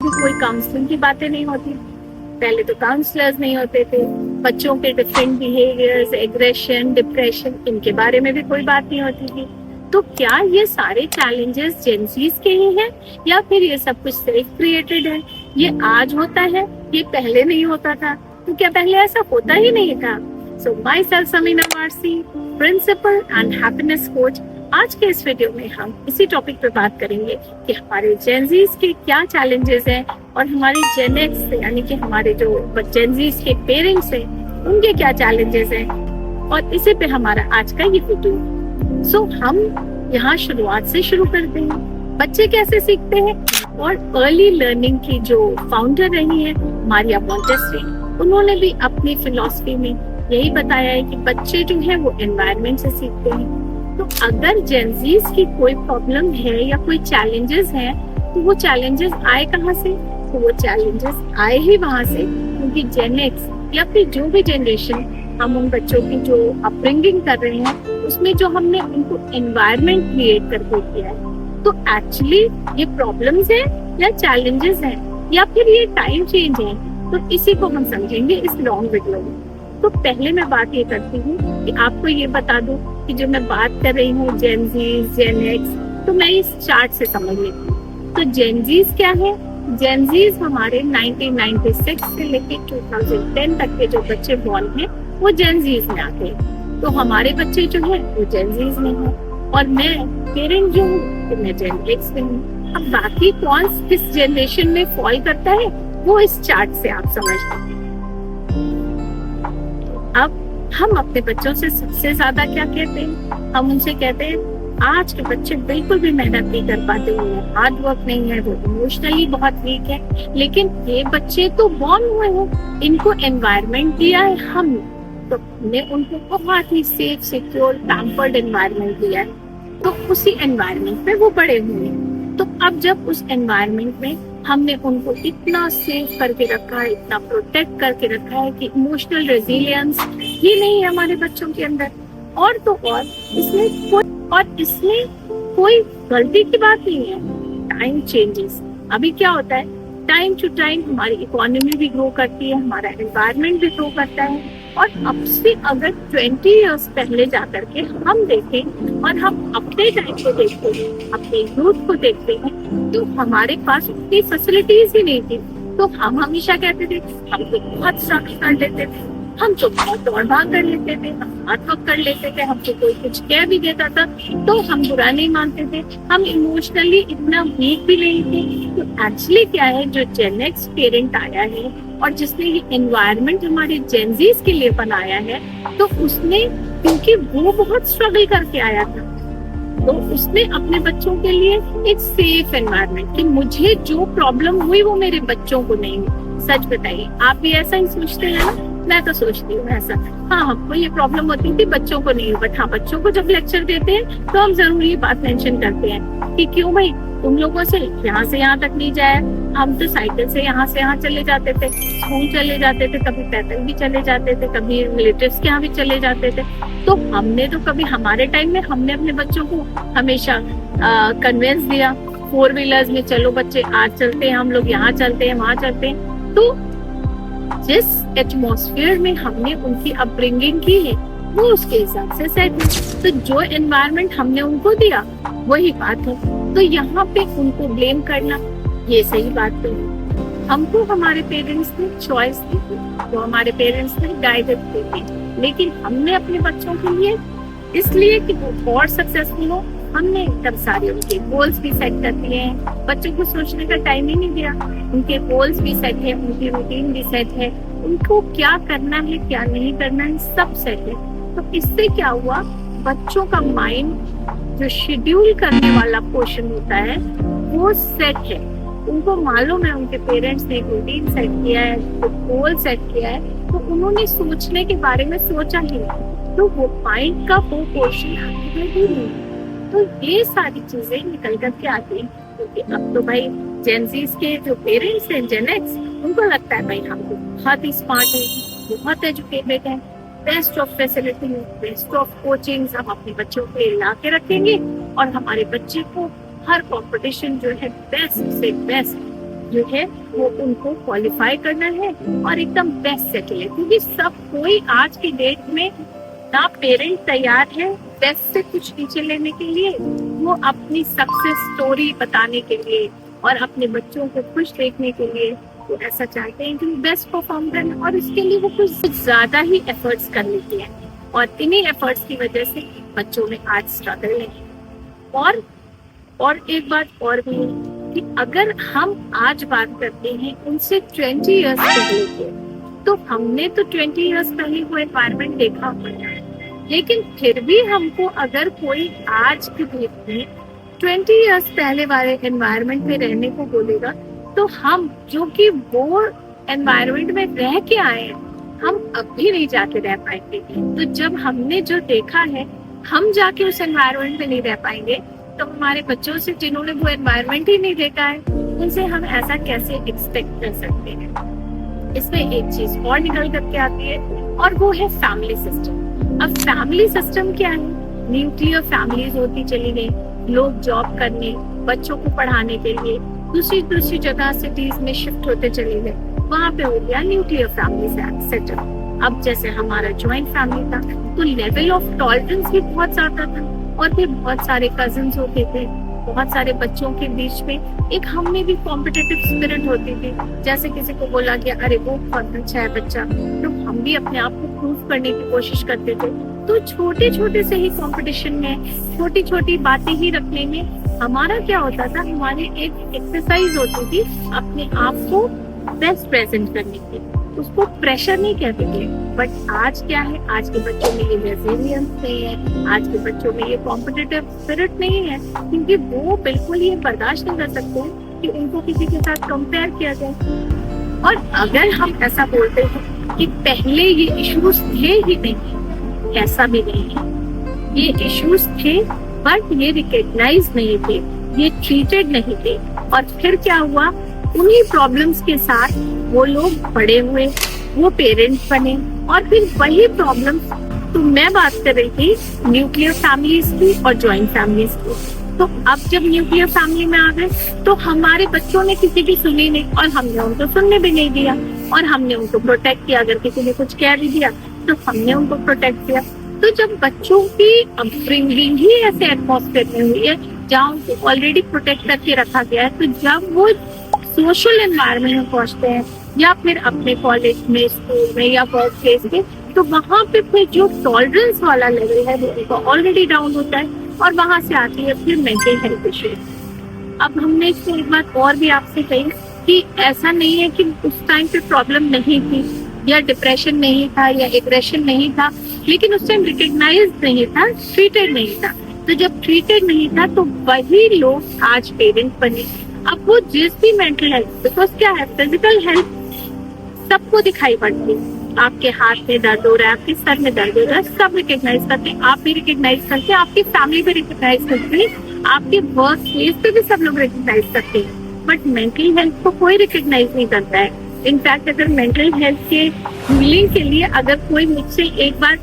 की कोई काउंसलिंग की बातें नहीं होती। पहले तो काउंसलर्स नहीं होते थे, बच्चों के डिफरेंट बिहेवियर्स, एग्रेशन, डिप्रेशन, इनके बारे में भी कोई बात नहीं होती थी। तो क्या ये सारे चैलेंजेस जेंसीज के ही हैं या फिर ये सब कुछ सेल्फ क्रिएटेड है? ये आज होता है, ये पहले नहीं होता था। तो क्या पहले ऐसा होता ही नहीं था? So myself Samina Warsi, principal and happiness coach. आज के इस वीडियो में हम इसी टॉपिक पे बात करेंगे कि हमारे जेंजीज के क्या चैलेंजेस हैं और हमारे जेन एक्स से यानी कि हमारे जो जेंजीज के पेरेंट्स हैं उनके क्या चैलेंजेस हैं, और इसी पे हमारा आज का ये वीडियो। सो हम यहाँ शुरुआत से शुरू करते हैं, बच्चे कैसे सीखते हैं। और अर्ली लर्निंग की जो फाउंडर रही है मारिया मॉन्टेसरी, उन्होंने भी अपनी फिलॉसफी में यही बताया है कि बच्चे जो है वो एनवायरनमेंट से सीखते हैं। तो अगर जेंजीज की कोई प्रॉब्लम है या कोई चैलेंजेस है तो वो चैलेंजेस आए कहाँ से? तो वो चैलेंजेस आए ही वहां से, क्योंकि जेन एक्स या फिर जो भी जनरेशन हम उन बच्चों की जो अपब्रिंगिंग कर रहे हैं उसमें जो हमने उनको एनवायरनमेंट क्रिएट करके किया है। तो एक्चुअली ये प्रॉब्लम्स है या चैलेंजेस हैं या फिर ये टाइम चेंज है, तो इसी को हम समझेंगे इस लॉन्ग वीडियो में। तो पहले मैं बात ये करती हूँ कि आपको ये बता दूं कि जो मैं बात कर रही हूँ जेनजीज, जेन एक्स, तो मैं इस चार्ट से समझ लेती हूँ। तो जेनजीज क्या है? जेनजीज हमारे 1996 से लेके 2010 तक के जो बच्चे बॉर्न हैं वो जेनजीज में आते हैं। तो हमारे बच्चे जो हैं वो जेनजीज में हैं और मैं पेरेंट जो हूँ तो मैं जेन एक्स में हूँ। अब बाकी कौन किस जनरेशन में फॉल करता है वो इस चार्ट से आप समझ सकते हैं। अब हम अपने बच्चों से सबसे ज्यादा क्या कहते हैं? हम उनसे कहते हैं आज के बच्चे बिल्कुल भी मेहनत नहीं कर पाते हैं, हार्ड वर्क नहीं है, वो इमोशनली बहुत वीक है। लेकिन ये बच्चे तो बॉर्न हुए हैं, इनको एनवायरनमेंट दिया है हम, तो हमने उनको बहुत ही सेफ, सिक्योर, पैम्पर्ड एनवायरनमेंट दिया है, तो उसी एनवायरनमेंट में वो बड़े हुए। तो अब जब उस एनवायरनमेंट में हमने उनको इतना सेफ करके रखा है, इतना प्रोटेक्ट करके रखा है कि इमोशनल रेजिलियंस ही नहीं है हमारे बच्चों के अंदर। और तो और इसमें कोई गलती की बात नहीं है। टाइम चेंजेस, अभी क्या होता है, टाइम टू टाइम हमारी इकोनॉमी भी ग्रो करती है, हमारा एनवायरनमेंट भी ग्रो करता है। और अब से अगर 20 इयर्स पहले जाकर के हम देखें और हम अपने टाइम को देखते हैं, अपने यूथ को देखते हैं, तो हमारे पास उतनी फैसिलिटीज ही नहीं थी। तो हम हमेशा कहते थे हम तो बहुत स्ट्रगल कर लेते थे, हम तो बहुत दौड़ भाग कर लेते थे, हम हार्ड वर्क कर लेते थे, हमको कोई कुछ कह भी देता था तो हम बुरा नहीं मानते थे, हम इमोशनली इतना वीक भी नहीं थे। तो एक्चुअली क्या है, जो जेन एक्स पेरेंट आया है और जिसने ये एनवायरनमेंट हमारे जेनजीज के लिए बनाया है, तो उसने, क्योंकि वो बहुत स्ट्रगल करके आया था, तो उसने अपने बच्चों के लिए एक सेफ एनवायरनमेंट कि मुझे जो प्रॉब्लम हुई वो मेरे बच्चों को नहीं हुई। सच बताइए, आप भी ऐसा ही सोचते हैं ना? मैं तो सोचती हूँ ऐसा। हाँ, हमको ये प्रॉब्लम होती थी, बच्चों को नहीं, बट हाँ, बच्चों को जब लेक्चर देते हैं तो हम जरूर ये बात मेंशन करते हैं कि क्यों भाई तुम लोगों से यहाँ से यहाँ तक नहीं जाया, हम तो साइकिल से यहाँ से यहाँ चले जाते थे, स्कूल चले जाते थे, कभी पैदल भी चले जाते थे, कभी रिलेटिव्स के यहाँ भी चले जाते थे। तो हमने तो कभी, हमारे टाइम में हमने अपने बच्चों को हमेशा कन्वेंस दिया 4 व्हीलर्स में, चलो बच्चे आज चलते हैं, हम लोग यहाँ चलते हैं, वहां चलते हैं। तो जिस एटमॉस्फेयर में हमने उनकी अपब्रिंगिंग की है वो उसके हिसाब से सेट है। तो जो एनवायरनमेंट हमने उनको दिया वही बात है। तो यहाँ पे उनको ब्लेम करना ये सही बात नहीं। हमको हमारे पेरेंट्स ने चॉइस दी थी, तो हमारे पेरेंट्स ने गाइडेंस दी थी, लेकिन हमने अपने बच्चों के लिए, इसलिए कि वो और सक्सेसफुल हो, हमने एकदम सारे उनके गोल्स भी सेट कर दिए हैं। बच्चों को सोचने का टाइम ही नहीं दिया, उनके गोल्स भी सेट है, उनकी रूटीन भी सेट है, उनको क्या करना है क्या नहीं करना है सब सेट है। तो इससे क्या हुआ, बच्चों का माइंड जो शेड्यूल करने वाला पोर्शन होता है वो सेट है। उनको मालूम है उनके पेरेंट्स ने एक रूटीन सेट किया है, गोल सेट किया है, तो उन्होंने सोचने के बारे में सोचा ही नहीं, तो वो माइंड का वो पोर्शन हमें भी नहीं। तो ये सारी चीजें निकल करके आती हैं, क्योंकि अब तो भाई जेनजीज के जो पेरेंट्स हैं, जेन एक्स, उनको लगता है भाई हम तो बहुत ही स्मार्ट है, बहुत एजुकेटेड है, best of facility, best of coaching हम अपने बच्चों पे ला के रखेंगे और हमारे बच्चे को हर कंपटीशन जो है बेस्ट से बेस्ट जो है वो उनको क्वालिफाई करना है और एकदम बेस्ट सेटल है, क्योंकि सब कोई आज की डेट में ना पेरेंट तैयार है बेस्ट से कुछ नीचे लेने के लिए, वो अपनी सक्सेस स्टोरी बताने के लिए और अपने बच्चों को खुश देखने के लिए वो ऐसा चाहते हैं कि वो बेस्ट परफॉर्म करें, और इसके लिए वो कुछ ज्यादा ही एफर्ट्स कर लेते हैं, और इन्हीं एफर्ट्स की वजह से बच्चों में आज स्ट्रगल है। और एक बात और भी है कि अगर हम आज बात करते हैं उनसे 20 इयर्स पहले के, तो हमने तो 20 इयर्स पहले वो एनवायरनमेंट देखा हुआ है, लेकिन फिर भी हमको अगर कोई आज की डेट में 20 इयर्स पहले वाले एनवायरनमेंट में रहने को बोलेगा, तो हम जो कि वो एनवायरनमेंट में रह के आए हैं, हम अब भी नहीं जाके रह पाएंगे। तो जब हमने जो देखा है हम जाके उस एनवायरनमेंट में नहीं रह पाएंगे, तो हमारे बच्चों से जिन्होंने वो एनवायरनमेंट ही नहीं देखा है, उनसे हम ऐसा कैसे एक्सपेक्ट कर सकते हैं। इसमें एक चीज और निकल करके आती है, और वो है फैमिली सिस्टम। अब फैमिली सिस्टम क्या है? न्यूक्लियर फैमिलीज होती चली गई, लोग जॉब करने, बच्चों को पढ़ाने के लिए दूसरी जगह सिटीज में शिफ्ट होते चले गए, वहाँ पे हो गया न्यूक्लियर फैमिली सेटअप। अब जैसे हमारा ज्वाइंट फैमिली था, तो लेवल ऑफ टॉलरेंस भी बहुत ज्यादा था, और फिर बहुत सारे कजिन्स होते थे, बहुत सारे बच्चों के बीच में एक हम में भी कॉम्पिटिटिव स्पिरिट होती थी। जैसे किसी को बोला गया अरे वो बहुत अच्छा है बच्चा, तो हम भी अपने आप को प्रूव करने की कोशिश करते थे। तो छोटे छोटे से ही कंपटीशन में, छोटी छोटी बातें ही रखने में हमारा क्या होता था, हमारी एक एक्सरसाइज होती थी अपने आप को बेस्ट प्रेजेंट करने की। उसको प्रेशर नहीं कहते थे, बट आज क्या है, आज के बच्चों में ये रेजिलियंस नहीं है, आज के बच्चों में ये कॉम्पिटिटिव स्पिरिट नहीं है, क्योंकि वो बिल्कुल ये बर्दाश्त नहीं कर सकते कि उनको किसी के साथ कंपेयर किया जाए। और अगर हम ऐसा बोलते हैं कि पहले ये इश्यूज थे ही नहीं, ऐसा भी नहीं है, ये इश्यूज थे बट ये रिकॉग्नाइज नहीं थे, ये ट्रीटेड नहीं थे, और फिर क्या हुआ, उन्हीं प्रॉब्लम्स के साथ वो लोग बड़े हुए, वो पेरेंट्स बने, और फिर वही प्रॉब्लम्स, तो मैं बात कर रही थी न्यूक्लियर फैमिलीज की और जॉइंट फैमिलीज की। तो अब जब न्यूक्लियर फैमिली में आ गए, तो हमारे बच्चों ने किसी की सुनी नहीं, और हमने उनको सुनने भी नहीं दिया, और हमने उनको प्रोटेक्ट किया। अगर किसी ने कुछ कह भी दिया तो हमने उनको प्रोटेक्ट किया। तो जब बच्चों की अपब्रिंगिंग ही ऐसे एटमॉस्फेयर में हुई है जहाँ उनको ऑलरेडी प्रोटेक्ट करके रखा गया है, तो जब वो सोशल एनवायरनमेंट में पहुंचते हैं या फिर अपने कॉलेज में, स्कूल में या वर्क प्लेस में, तो वहाँ पे फिर जो टॉलरेंस वाला लेवल है वो उनका ऑलरेडी डाउन होता है, और वहां से आती है फिर मेंटल हेल्थ इश्यू। अब हमने इसको एक बात और भी आपसे कही कि ऐसा नहीं है कि उस टाइम पे प्रॉब्लम नहीं थी, या डिप्रेशन नहीं था, या एग्रेशन नहीं था, लेकिन उस टाइम रिकॉग्नाइज नहीं था, ट्रीटेड नहीं था। तो जब ट्रीटेड नहीं था तो वही लोग आज पेरेंट्स बने। अब वो जिस भी मेंटल हेल्थ, बिकॉज क्या है, फिजिकल हेल्थ सबको दिखाई पड़ती है, आपके हाथ में दर्द हो रहा है, आपके सर में दर्द हो रहा है, सब रिकॉग्नाइज करते हैं, आप भी रिकॉग्नाइज करते हैं, आपकी फैमिली भी रिकॉग्नाइज करती है, आपके वर्क प्लेस पे भी सब लोग रिकॉग्नाइज करते हैं, बट मेंटल हेल्थ को कोई रिकॉग्नाइज नहीं करता है। इनफैक्ट अगर मेंटल हेल्थ के हीलिंग के लिए अगर कोई मुझसे एक बार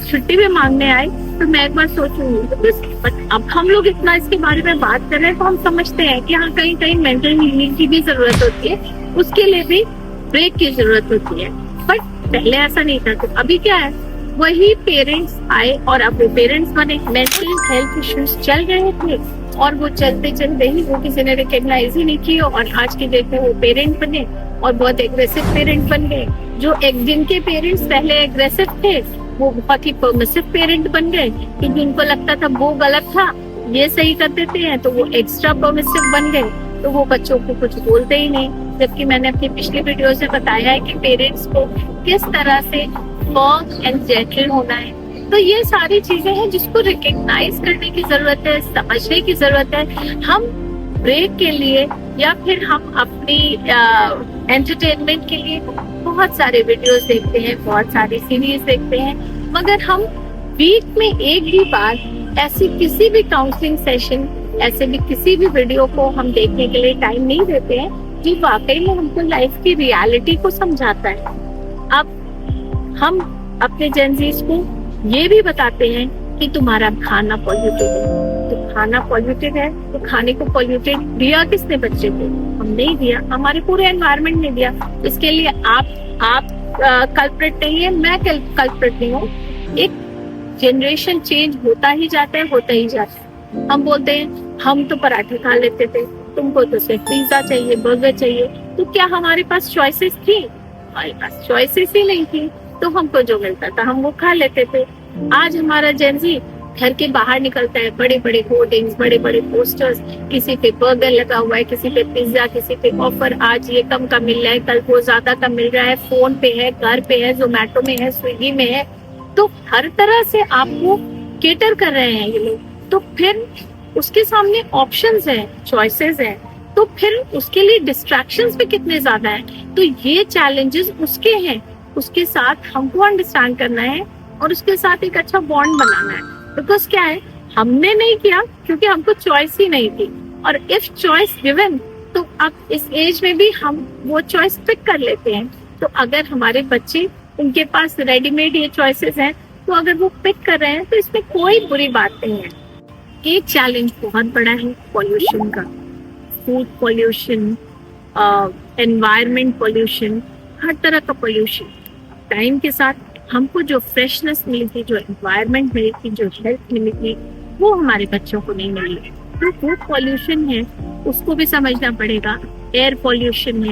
छुट्टी भी मांगने आए, तो मैं एक बार सोचूंगी, बट अब हम लोग इतना इसके बारे में बात कर रहे हैं, तो हम समझते हैं कि हाँ कहीं कहीं मेंटल हीलिंग की भी जरूरत होती है, उसके लिए भी ब्रेक की जरूरत होती है। बट पहले ऐसा नहीं था। तो अभी क्या है, वही पेरेंट्स आए और अब वो पेरेंट्स बने। मेंटल हेल्थ इश्यूज चल रहे थे और वो चलते चलते ही वो किसी ने रिकॉग्नाइज ही नहीं किया, और आज की डेट में वो पेरेंट बने और बहुत एग्रेसिव पेरेंट बन गए। जो जिनके पेरेंट्स पहले एग्रेसिव थे वो बहुत ही परमिसिव पेरेंट बन गए, क्योंकि उनको लगता था वो गलत था, ये सही कर देते हैं, तो वो एक्स्ट्रा परमिसिव बन गए, तो वो बच्चों को कुछ बोलते ही नहीं। जबकि मैंने अपनी पिछली वीडियो से बताया है कि पेरेंट्स को किस तरह से फर्म एंड जेंटल होना है। तो ये सारी चीजें हैं जिसको रिकॉग्नाइज करने की जरूरत है, समझने की जरूरत है। हम ब्रेक के लिए या फिर हम अपनी एंटरटेनमेंट के लिए बहुत सारे वीडियोस देखते हैं, बहुत सारी सीरीज देखते हैं, मगर हम वीक में एक ही बार ऐसी किसी भी काउंसलिंग सेशन, ऐसे भी किसी भी वीडियो को हम देखने के लिए टाइम नहीं देते हैं जो वाकई में हमको लाइफ की रियलिटी को समझाता है। अब हम अपने जेनजीज को ये भी बताते हैं कि तुम्हारा खाना पॉल्यूटेड है, तो खाना पॉल्यूटेड है तो खाने को पॉल्यूटेड दिया किसने बच्चे को? हम नहीं दिया, हमारे पूरे एनवायरनमेंट ने दिया। इसके लिए आप कल्प्रिट नहीं है, मैं कल्प्रिट नहीं हूँ। एक जनरेशन चेंज होता ही जाता है। हम बोलते हैं हम तो पराठे खा लेते थे, तुमको तो सिर्फ पिज्जा चाहिए, बर्गर चाहिए। तो क्या हमारे पास चॉइसेस थी? हमारे पास चॉइसेस ही नहीं थी, तो हमको जो मिलता था हम वो खा लेते थे। आज हमारा जेन ज़ी घर के बाहर निकलता है, बड़े बड़े होर्डिंग्स, बड़े बड़े पोस्टर्स, किसी पे बर्गर लगा हुआ है, किसी पे पिज्जा, किसी पे ऑफर, आज ये कम का मिल रहा है, कल वो ज्यादा का मिल रहा है, फोन पे है, घर पे है, जोमेटो में है, स्विगी में है। तो हर तरह से आपको केटर कर रहे हैं ये लोग। तो फिर उसके सामने ऑप्शंस है, चॉइसेस है, तो फिर उसके लिए डिस्ट्रैक्शंस भी कितने ज्यादा है। तो ये चैलेंजेस उसके हैं, उसके साथ हमको अंडरस्टैंड करना है और उसके साथ एक अच्छा बॉन्ड बनाना है। बिकॉज क्या है, हमने नहीं किया क्योंकि हमको चॉइस ही नहीं थी। और इफ चॉइस गिवन तो अब इस एज में भी हम वो चॉइस पिक कर लेते हैं। तो अगर हमारे बच्चे, उनके पास रेडीमेड ये चॉइसेस हैं, तो अगर वो पिक कर रहे हैं तो इसमें कोई बुरी बात नहीं है। एक चैलेंज बहुत बड़ा है पॉल्यूशन का, फूड पॉल्यूशन, एनवायरमेंट पॉल्यूशन, हर तरह का पॉल्यूशन। टाइम के साथ हमको जो फ्रेशनेस मिली थी, जो एनवायरनमेंट मिली थी, जो हेल्थ मिली थी, वो हमारे बच्चों को नहीं मिली। तो वो पॉल्यूशन है, उसको भी समझना पड़ेगा। एयर पॉल्यूशन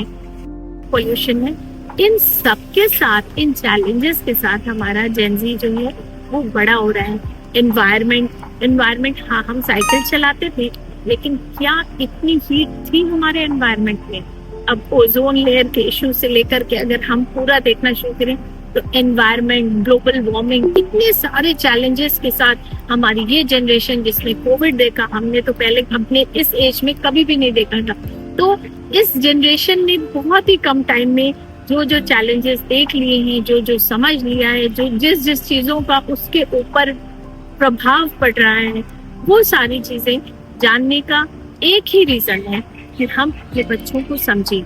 है। इन सब के साथ, इन चैलेंजेस के साथ हमारा जेन ज़ी जो है वो बड़ा हो रहा है। एनवायरनमेंट, हाँ हम साइकिल चलाते थे, लेकिन क्या इतनी हीट थी हमारे एनवायरनमेंट में? अब ओजोन लेयर के इश्यू से लेकर के अगर हम पूरा देखना शुरू करें तो एनवायरनमेंट, ग्लोबल वार्मिंग, इतने सारे चैलेंजेस के साथ हमारी ये जनरेशन, जिसने कोविड देखा, हमने तो पहले अपने इस एज में कभी भी नहीं देखा था। तो इस जनरेशन ने बहुत ही कम टाइम में जो चैलेंजेस देख लिए हैं, जो समझ लिया है, जो जिस चीजों का उसके ऊपर प्रभाव पड़ रहा है, वो सारी चीजें जानने का एक ही रीजन है कि हम अपने बच्चों को समझें।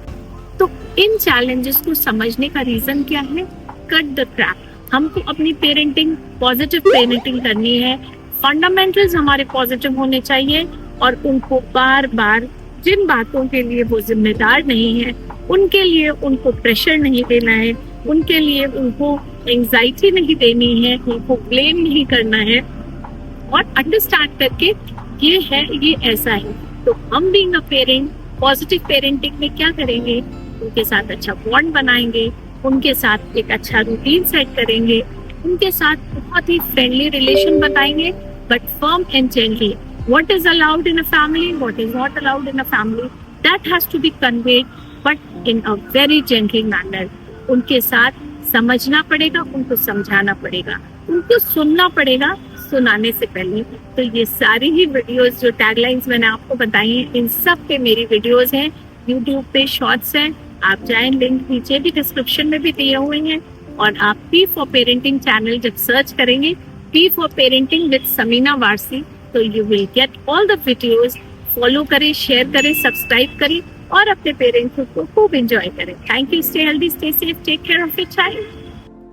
तो इन चैलेंजेस को समझने का रीजन क्या है? Cut the crap. हमको अपनी पेरेंटिंग, पॉजिटिव पेरेंटिंग करनी है। फंडामेंटल्स हमारे पॉजिटिव होने चाहिए और उनको बार बार जिन बातों के लिए वो जिम्मेदार नहीं है, उनके लिए उनको प्रेशर नहीं देना है, उनके लिए उनको एंजाइटी नहीं देनी है, उनको ब्लेम नहीं करना है, और अंडरस्टैंड करके ये है, ये ऐसा है। तो हम being a parent, positive parenting में क्या करेंगे? उनके साथ अच्छा बॉन्ड बनाएंगे, उनके साथ एक अच्छा रूटीन सेट करेंगे, उनके साथ बहुत ही फ्रेंडली रिलेशन बताएंगे, but firm and gently. What is allowed in a family, what is not allowed in a family, that has to be conveyed, but in a very gentle manner. उनके साथ समझना पड़ेगा, उनको समझाना पड़ेगा, उनको सुनना पड़ेगा सुनाने से पहले। तो ये सारी ही वीडियोस, जो टैगलाइंस मैंने आपको बताई हैं, इन सब पे मेरी वीडियोस हैं, यूट्यूब पे शॉर्ट्स हैं, आप जाएं, लिंक नीचे भी डिस्क्रिप्शन में भी दिए हुए हैं। और आप पी फॉर पेरेंटिंग चैनल जब सर्च करेंगे, P for parenting with Samina Warsi, तो you will get all the videos. Follow करें, शेयर करें, सब्सक्राइब करें और अपने पेरेंट्स को खूब एंजॉय करें। Thank you. Stay healthy, stay safe, take care of your child.